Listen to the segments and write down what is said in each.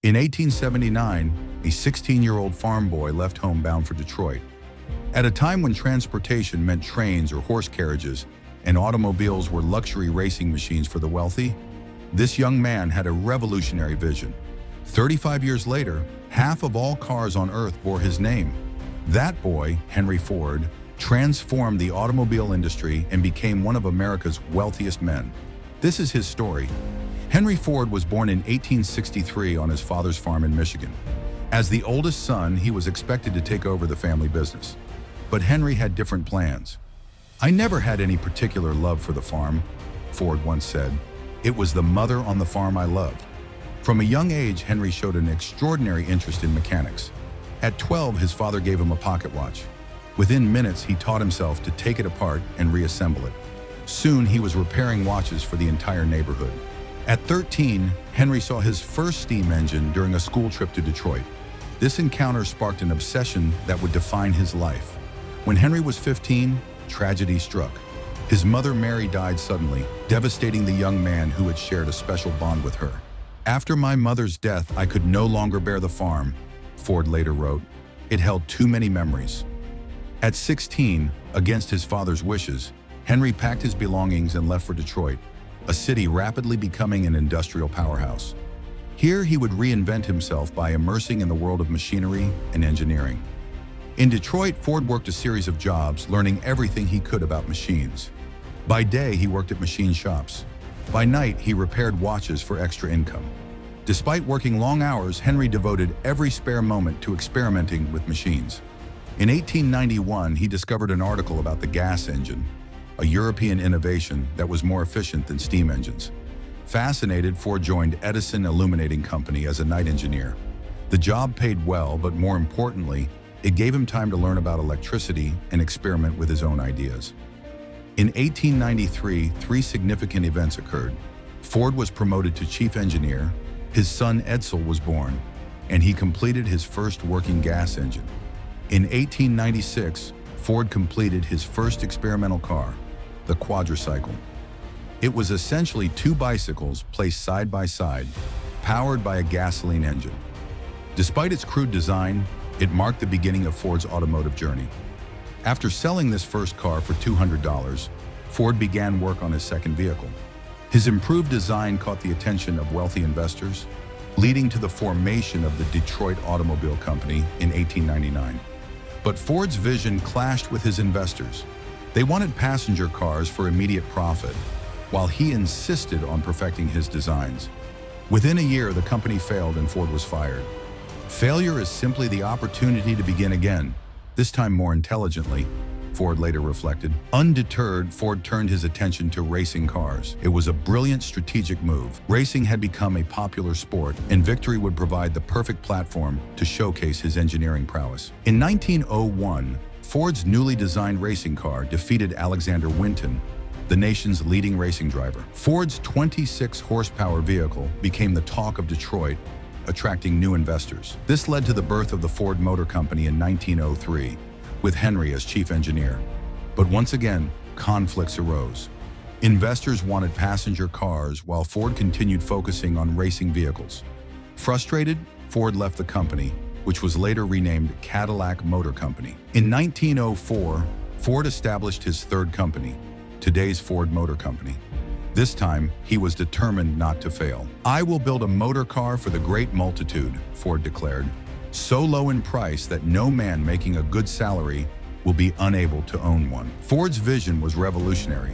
In 1879, a 16-year-old farm boy left home bound for Detroit. At a time when transportation meant trains or horse carriages and automobiles were luxury racing machines for the wealthy, this young man had a revolutionary vision. 35 years later, half of all cars on Earth bore his name. That boy, Henry Ford, transformed the automobile industry and became one of America's wealthiest men. This is his story. Henry Ford was born in 1863 on his father's farm in Michigan. As the oldest son, he was expected to take over the family business. But Henry had different plans. "I never had any particular love for the farm," Ford once said. "It was the mother on the farm I loved." From a young age, Henry showed an extraordinary interest in mechanics. At 12, his father gave him a pocket watch. Within minutes, he taught himself to take it apart and reassemble it. Soon, he was repairing watches for the entire neighborhood. At 13, Henry saw his first steam engine during a school trip to Detroit. This encounter sparked an obsession that would define his life. When Henry was 15, tragedy struck. His mother, Mary, died suddenly, devastating the young man who had shared a special bond with her. "After my mother's death, I could no longer bear the farm," Ford later wrote. "It held too many memories." At 16, against his father's wishes, Henry packed his belongings and left for Detroit, a city rapidly becoming an industrial powerhouse. Here, he would reinvent himself by immersing in the world of machinery and engineering. In Detroit, Ford worked a series of jobs, learning everything he could about machines. By day, he worked at machine shops. By night, he repaired watches for extra income. Despite working long hours, Henry devoted every spare moment to experimenting with machines. In 1891, he discovered an article about the gas engine, a European innovation that was more efficient than steam engines. Fascinated, Ford joined Edison Illuminating Company as a night engineer. The job paid well, but more importantly, it gave him time to learn about electricity and experiment with his own ideas. In 1893, three significant events occurred. Ford was promoted to chief engineer, his son Edsel was born, and he completed his first working gas engine. In 1896, Ford completed his first experimental car, the quadricycle. It was essentially two bicycles placed side by side, powered by a gasoline engine. Despite its crude design, it marked the beginning of Ford's automotive journey. After selling this first car for $200, Ford began work on his second vehicle. His improved design caught the attention of wealthy investors, leading to the formation of the Detroit Automobile Company in 1899. But Ford's vision clashed with his investors. They wanted passenger cars for immediate profit, while he insisted on perfecting his designs. Within a year, the company failed and Ford was fired. "Failure is simply the opportunity to begin again, this time more intelligently," Ford later reflected. Undeterred, Ford turned his attention to racing cars. It was a brilliant strategic move. Racing had become a popular sport, and victory would provide the perfect platform to showcase his engineering prowess. In 1901, Ford's newly designed racing car defeated Alexander Winton, the nation's leading racing driver. Ford's 26-horsepower vehicle became the talk of Detroit, attracting new investors. This led to the birth of the Ford Motor Company in 1903, with Henry as chief engineer. But once again, conflicts arose. Investors wanted passenger cars, while Ford continued focusing on racing vehicles. Frustrated, Ford left the company, which was later renamed Cadillac Motor Company. In 1904, Ford established his third company, today's Ford Motor Company. This time, he was determined not to fail. "I will build a motor car for the great multitude," Ford declared, "so low in price that no man making a good salary will be unable to own one." Ford's vision was revolutionary.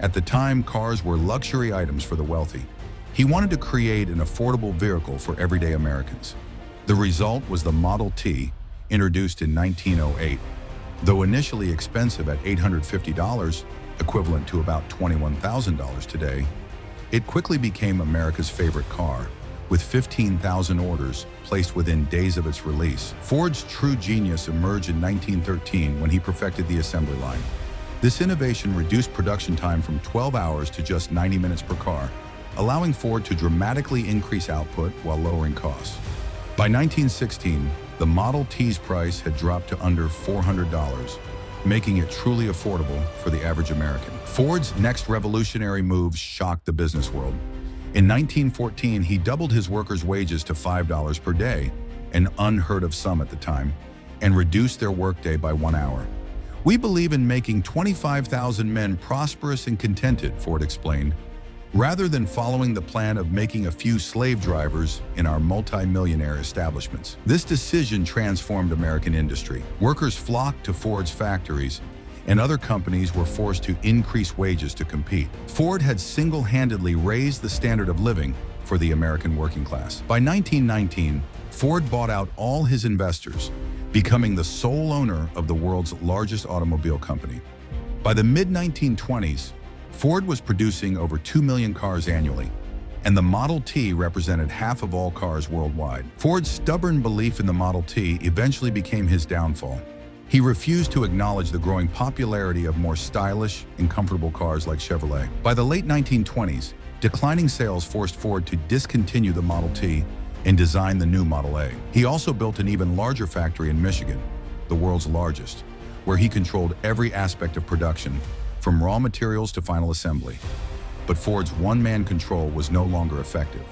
At the time, cars were luxury items for the wealthy. He wanted to create an affordable vehicle for everyday Americans. The result was the Model T, introduced in 1908. Though initially expensive at $850, equivalent to about $21,000 today, it quickly became America's favorite car, with 15,000 orders placed within days of its release. Ford's true genius emerged in 1913 when he perfected the assembly line. This innovation reduced production time from 12 hours to just 90 minutes per car, allowing Ford to dramatically increase output while lowering costs. By 1916, the Model T's price had dropped to under $400, making it truly affordable for the average American. Ford's next revolutionary move shocked the business world. In 1914, he doubled his workers' wages to $5 per day, an unheard of sum at the time, and reduced their workday by 1 hour. "We believe in making 25,000 men prosperous and contented," Ford explained, "rather than following the plan of making a few slave drivers in our multi-millionaire establishments." This decision transformed American industry. Workers flocked to Ford's factories, and other companies were forced to increase wages to compete. Ford had single-handedly raised the standard of living for the American working class. By 1919, Ford bought out all his investors, becoming the sole owner of the world's largest automobile company. By the mid-1920s, Ford was producing over 2 million cars annually, and the Model T represented half of all cars worldwide. Ford's stubborn belief in the Model T eventually became his downfall. He refused to acknowledge the growing popularity of more stylish and comfortable cars like Chevrolet. By the late 1920s, declining sales forced Ford to discontinue the Model T and design the new Model A. He also built an even larger factory in Michigan, the world's largest, where he controlled every aspect of production, from raw materials to final assembly. But Ford's one-man control was no longer effective.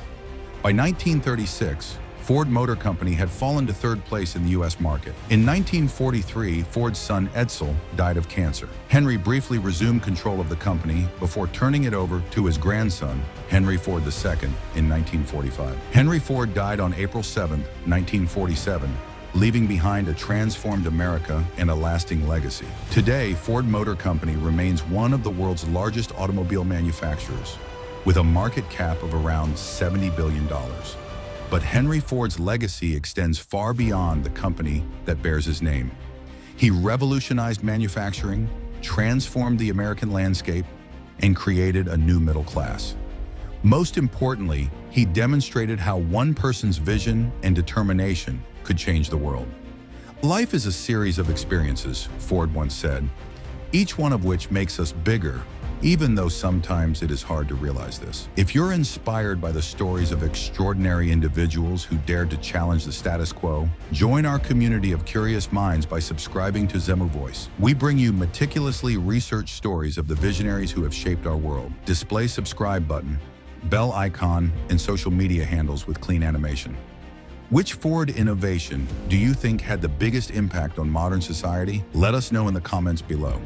By 1936, Ford Motor Company had fallen to third place in the U.S. market. In 1943, Ford's son Edsel died of cancer. Henry briefly resumed control of the company before turning it over to his grandson, Henry Ford II, in 1945. Henry Ford died on April 7, 1947, leaving behind a transformed America and a lasting legacy. Today, Ford Motor Company remains one of the world's largest automobile manufacturers, with a market cap of around $70 billion. But Henry Ford's legacy extends far beyond the company that bears his name. He revolutionized manufacturing, transformed the American landscape, and created a new middle class. Most importantly, he demonstrated how one person's vision and determination could change the world. "Life is a series of experiences," Ford once said, "each one of which makes us bigger, even though sometimes it is hard to realize this." If you're inspired by the stories of extraordinary individuals who dared to challenge the status quo, join our community of curious minds by subscribing to Zemu Voice. We bring you meticulously researched stories of the visionaries who have shaped our world. Display subscribe button, bell icon, and social media handles with clean animation. Which Ford innovation do you think had the biggest impact on modern society? Let us know in the comments below.